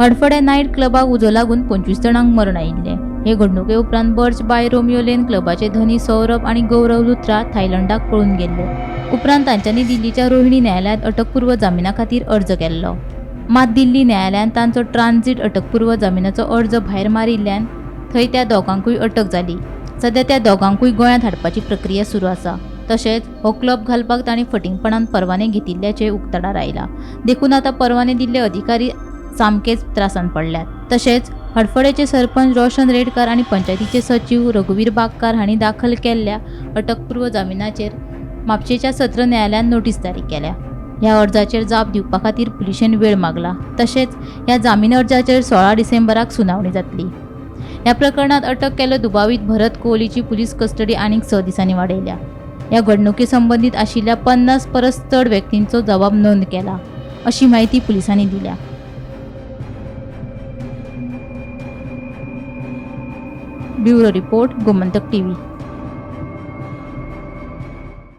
Hadfade night क्लबाक उजो लागून 25 जाणांक मरण आयिल्ले। हे घडणुके उपरांत बर्च बाय रोमियो लेन क्लबाचे धनी सौरभ आणि गौरव लुथ्रा थायलंडाक पळून गेल्ले। उपरांत तांच्यांनी दिल्लीच्या रोहिणी न्यायालयांत अटकपूर्व जामिना खातीर अर्ज केल्लो। मात दिल्ली न्यायालयान तांचो ट्रांझीट अटकपूर्व जामिनाचो अर्ज भायर मारिल्ल्यान थंय त्या दोगांकूय अटक जाली। सध्या त्या दोगांकूय गोंयांत हाडपाची प्रक्रिया सुरू आसा। तशेंच हो क्लब घालपाक तांणी फटिंगपणान परवाने घेतिल्ल्याचेय उक्ताडार आयला। देखून आतां परवाने दिल्ले अधिकारी सामकेच त्रासांत पडल्यात। तशेंच हडफडेचे सरपंच रोशन रेडकार आणि पंचायतीचे सचिव रघुवीर बागकार हांणी दाखल केल्ल्या अटकपूर्व जामिनाचेर म्हापशेच्या सत्र न्यायालयान नोटीस जारी केल्या। ह्या अर्जाचेर जाप दिवपा खातीर पुलिशेन वेळ मागला। तशेंच ह्या जामीन अर्जाचेर 16 डिसेंबराक सुनावणी जातली। ह्या प्रकरणात अटक केल्लो दुबावीत भरत कोहलीची पुलीस कस्टडी आनीक 6 दिसांनी वाडयल्या। ह्या घडणुके संबंदीत आशिल्ल्या 50 परस चड व्यक्तींचो जबाब नोंद केला, अशी माहिती पुलिसांनी दिल्या। Bureau report, Gomantak TV.